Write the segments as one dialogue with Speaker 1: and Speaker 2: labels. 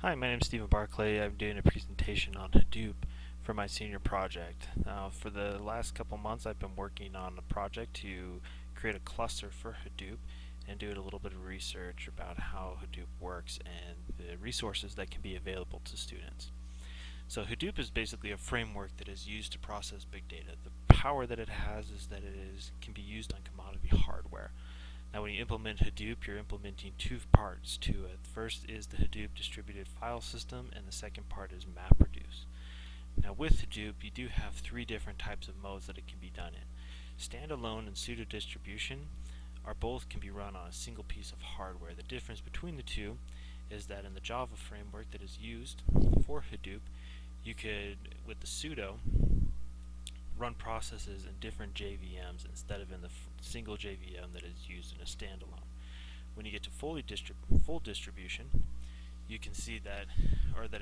Speaker 1: Hi, my name is Stephen Barclay. I'm doing a presentation on Hadoop for my senior project. Now, for the last couple months, I've been working on a project to create a cluster for Hadoop and doing a little bit of research about how Hadoop works and the resources that can be available to students. So Hadoop is basically a framework that is used to process big data. The power that it has is that can be used on commodity hardware. Now, when you implement Hadoop, you're implementing two parts to it. The first is the Hadoop distributed file system, and the second part is MapReduce. Now, with Hadoop, you do have three different types of modes that it can be done in. Standalone and pseudo distribution can be run on a single piece of hardware. The difference between the two is that in the Java framework that is used for Hadoop, you could, with the pseudo, run processes in different JVMs instead of in the single JVM that is used in a standalone. When you get to full distribution, you can see that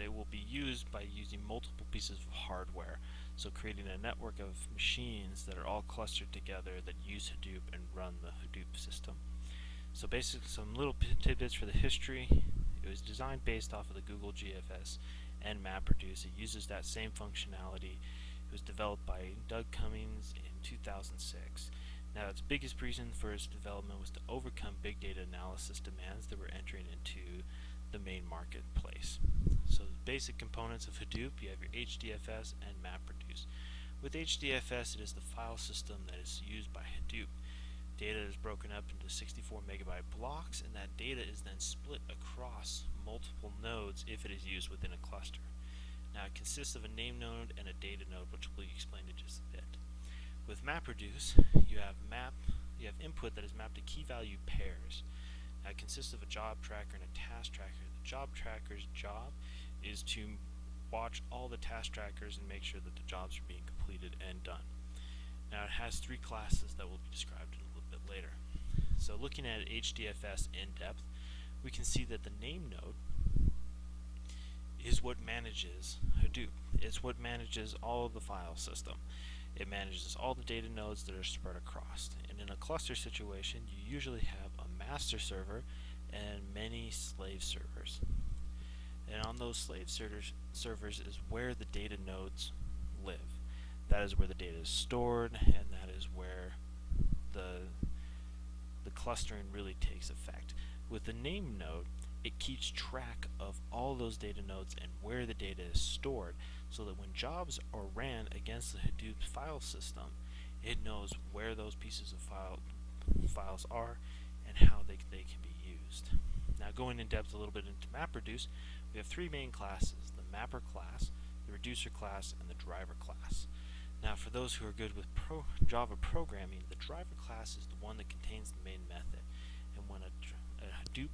Speaker 1: it will be used by using multiple pieces of hardware, so creating a network of machines that are all clustered together that use Hadoop and run the Hadoop system. So basically, some little tidbits for the history. It was designed based off of the Google GFS and MapReduce. It uses that same functionality. It was developed by Doug Cummings in 2006. Now, its biggest reason for its development was to overcome big data analysis demands that were entering into the main marketplace. So the basic components of Hadoop, you have your HDFS and MapReduce. With HDFS, it is the file system that is used by Hadoop. Data is broken up into 64 megabyte blocks, and that data is then split across multiple nodes if it is used within a cluster. Now, it consists of a name node and a data node, which will be explained in just a bit. With MapReduce, you have input that is mapped to key value pairs. Now, it consists of a job tracker and a task tracker. The job tracker's job is to watch all the task trackers and make sure that the jobs are being completed and done. Now, it has three classes that will be described in a little bit later. So, looking at HDFS in depth, we can see that the name node is what manages Hadoop. It's what manages all of the file system. It manages all the data nodes that are spread across. And in a cluster situation, you usually have a master server and many slave servers. And on those slave servers is where the data nodes live. That is where the data is stored, and that is where the clustering really takes effect. With the name node, it keeps track of all those data nodes and where the data is stored, so that when jobs are ran against the Hadoop file system, it knows where those pieces of files are and how they can be used. Now, going in depth a little bit into MapReduce, we have three main classes: the mapper class, the reducer class, and the driver class. Now, for those who are good with Java programming, the driver class is the one that contains the main method. And when a Hadoop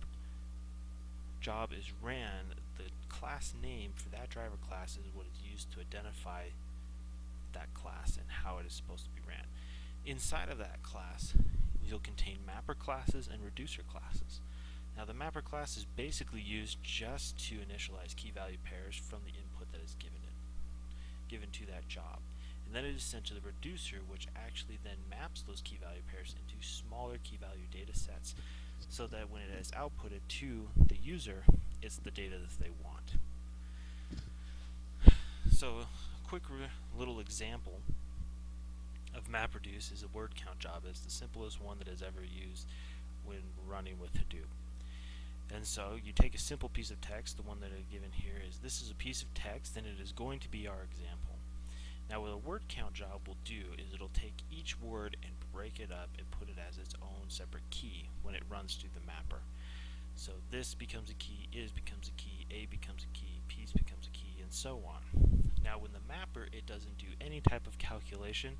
Speaker 1: job is ran, the class name for that driver class is what is used to identify that class and how it is supposed to be ran. Inside of that class, you'll contain mapper classes and reducer classes. Now, the mapper class is basically used just to initialize key value pairs from the input that is given to that job. And then it is sent to the reducer, which actually then maps those key value pairs into smaller key value data sets, so that when it is outputted to the user, it's the data that they want. So, a quick little example of MapReduce is a word count job. It's the simplest one that is ever used when running with Hadoop. And so you take a simple piece of text. The one that I've given here is this is a piece of text, and it is going to be our example. Now, what a word count job will do is it'll take each word and break it up and put it as its own separate key when it runs through the mapper. So this becomes a key, is becomes a key, A becomes a key, piece becomes a key, and so on. Now, when the mapper, it doesn't do any type of calculation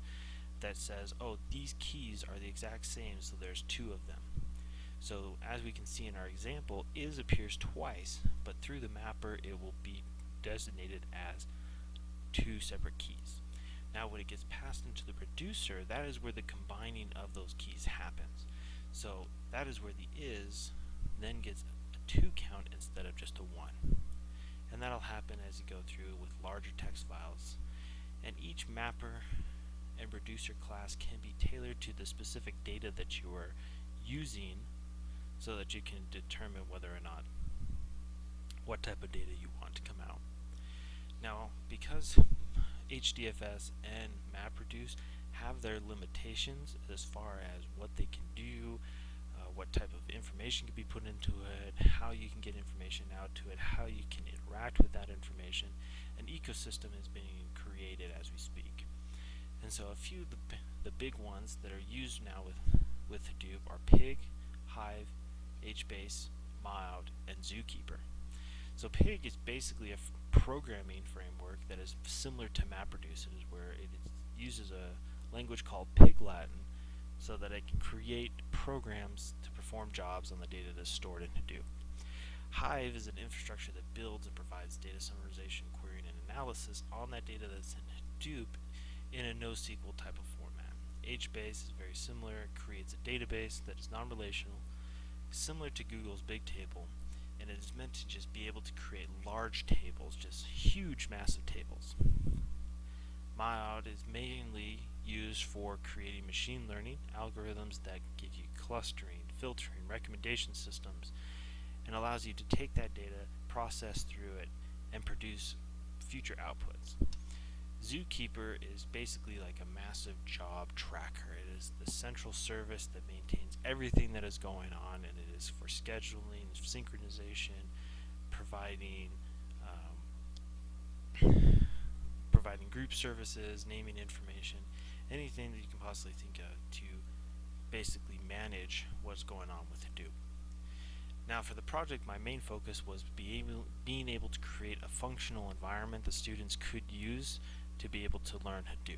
Speaker 1: that says, oh, these keys are the exact same, so there's two of them. So as we can see in our example, is appears twice, but through the mapper it will be designated as two separate keys. Now, when it gets passed into the reducer, that is where the combining of those keys happens. So that is where the is then gets a 2 count instead of just a 1. And that'll happen as you go through with larger text files. And each mapper and reducer class can be tailored to the specific data that you are using, so that you can determine whether or not what type of data you want to come out. Now, because HDFS and MapReduce have their limitations as far as what they can do, what type of information can be put into it, how you can get information out to it, how you can interact with that information, an ecosystem is being created as we speak. And so a few of the big ones that are used now with Hadoop are Pig, Hive, HBase, Mild, and Zookeeper. So Pig is basically a programming framework that is similar to MapReduce, where it uses a language called Pig Latin so that it can create programs to perform jobs on the data that's stored in Hadoop. Hive is an infrastructure that builds and provides data summarization, querying, and analysis on that data that's in Hadoop in a NoSQL type of format. HBase is very similar. It creates a database that is non-relational, similar to Google's Big Table, and it is meant to just be able to create large tables, just huge, massive tables. Mild is mainly used for creating machine learning algorithms that give you clustering, filtering, recommendation systems, and allows you to take that data, process through it, and produce future outputs. Zookeeper is basically like a massive job tracker. It is the central service that maintains everything that is going on, and it is for scheduling, synchronization, providing group services, naming information, anything that you can possibly think of to basically manage what's going on with Hadoop. Now for the project, my main focus was being able to create a functional environment that students could use to be able to learn Hadoop.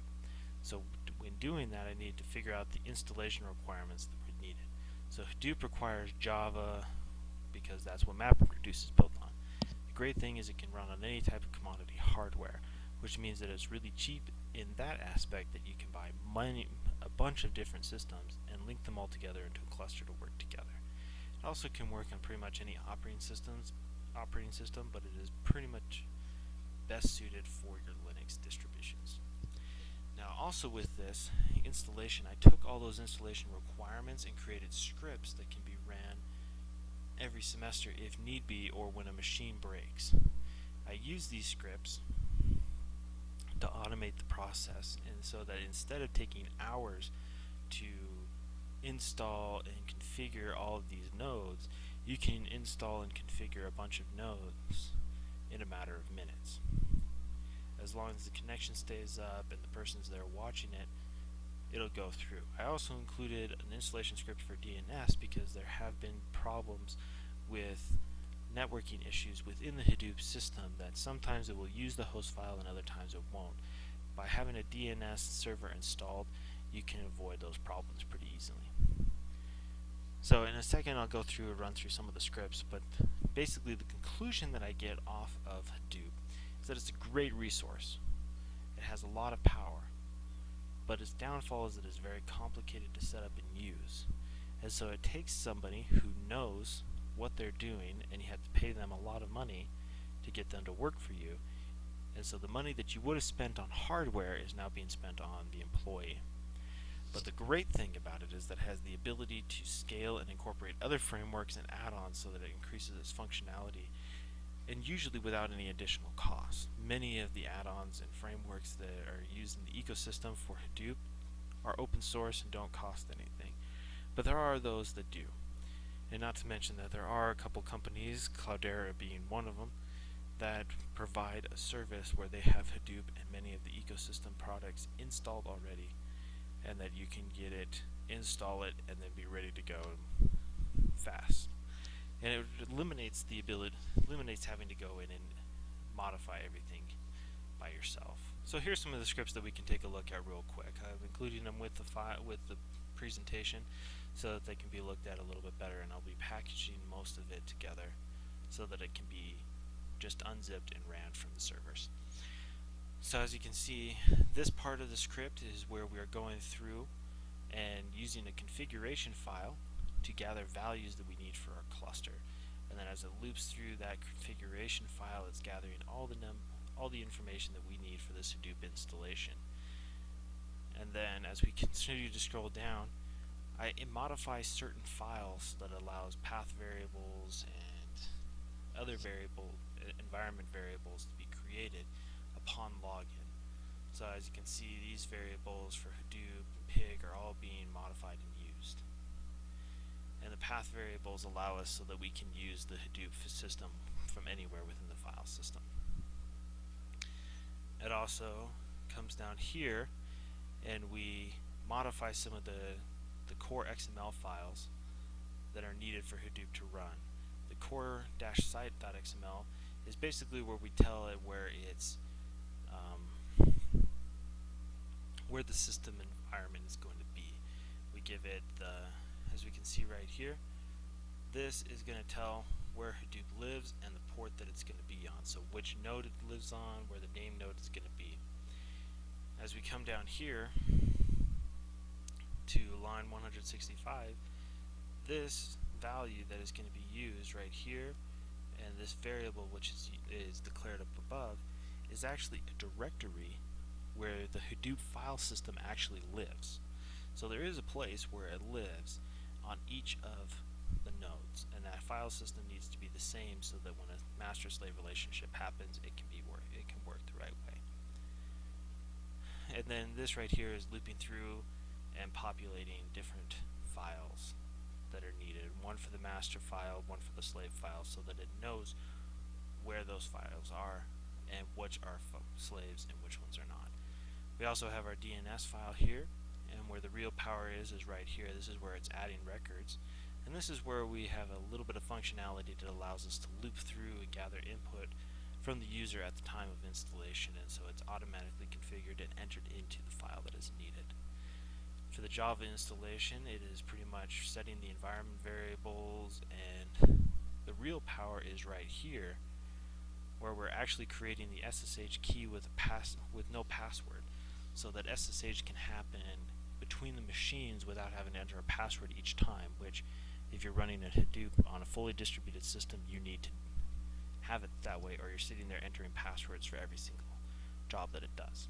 Speaker 1: So when doing that, I needed to figure out the installation requirements that were needed. So Hadoop requires Java because that's what MapReduce is built on. The great thing is it can run on any type of commodity hardware, which means that it's really cheap in that aspect that you can buy a bunch of different systems and link them all together into a cluster to work together. It also can work on pretty much any operating system, but it is pretty much best suited for your Linux distributions. Now also with this installation, I took all those installation requirements and created scripts that can be ran every semester if need be, or when a machine breaks. I use these scripts to automate the process, and so that instead of taking hours to install and configure all of these nodes, you can install and configure a bunch of nodes in a matter of minutes. As long as the connection stays up and the person's there watching it, it'll go through. I also included an installation script for DNS because there have been problems with networking issues within the Hadoop system that sometimes it will use the host file and other times it won't. By having a DNS server installed, you can avoid those problems pretty easily. So in a second I'll go through and run through some of the scripts, but basically the conclusion that I get off of Hadoop is that it's a great resource. It has a lot of power, but its downfall is that it's very complicated to set up and use. And so it takes somebody who knows what they're doing, and you have to pay them a lot of money to get them to work for you. And so the money that you would have spent on hardware is now being spent on the employee. But the great thing about it is that it has the ability to scale and incorporate other frameworks and add-ons so that it increases its functionality, and usually without any additional cost. Many of the add-ons and frameworks that are used in the ecosystem for Hadoop are open source and don't cost anything. But there are those that do. And not to mention that there are a couple companies, Cloudera being one of them, that provide a service where they have Hadoop and many of the ecosystem products installed already, and that you can get it, install it, and then be ready to go fast. And it eliminates having to go in and modify everything by yourself. So here's some of the scripts that we can take a look at real quick. I'm including them with the presentation so that they can be looked at a little bit better, and I'll be packaging most of it together so that it can be just unzipped and ran from the servers. So as you can see, this part of the script is where we are going through and using a configuration file to gather values that we need for our cluster. And then as it loops through that configuration file, it's gathering all the information that we need for this Hadoop installation. And then as we continue to scroll down, it modifies certain files that allows path variables and other environment variables to be created upon login. So as you can see, these variables for Hadoop and Pig are all being modified and used. And the path variables allow us so that we can use the Hadoop system from anywhere within the file system. It also comes down here and we modify some of the core XML files that are needed for Hadoop to run. The core-site.xml is basically where we tell it where the system environment is going to be. We give it as we can see right here, this is going to tell where Hadoop lives and the port that it's going to be on. So which node it lives on, where the name node is going to be. As we come down here to line 165, this value that is going to be used right here and this variable which is declared up above is actually a directory where the Hadoop file system actually lives. So there is a place where it lives on each of the nodes, and that file system needs to be the same so that when a master-slave relationship happens, it can work the right way. And then this right here is looping through and populating different files that are needed, one for the master file, one for the slave file, so that it knows where those files are and which are slaves and which ones are not. We also have our DNS file here, and where the real power is right here. This is where it's adding records, and this is where we have a little bit of functionality that allows us to loop through and gather input from the user at the time of installation, and so it's automatically configured and entered into the file that is needed. For the Java installation, it is pretty much setting the environment variables, and the real power is right here, where we're actually creating the SSH key with no password, so that SSH can happen between the machines without having to enter a password each time, which if you're running a Hadoop on a fully distributed system, you need to have it that way, or you're sitting there entering passwords for every single job that it does.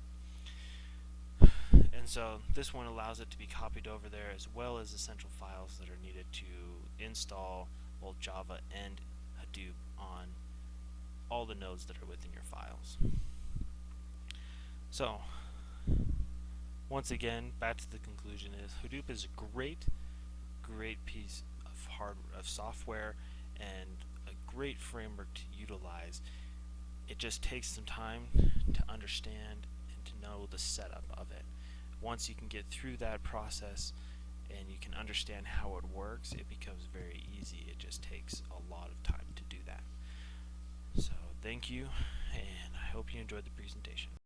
Speaker 1: And so this one allows it to be copied over there, as well as essential files that are needed to install both Java and Hadoop on all the nodes that are within your files. So once again, back to the conclusion is Hadoop is a great piece of software and a great framework to utilize. It just takes some time to understand and to know the setup of it. Once you can get through that process and you can understand how it works, it becomes very easy. It just takes a lot of time to do that. So thank you, and I hope you enjoyed the presentation.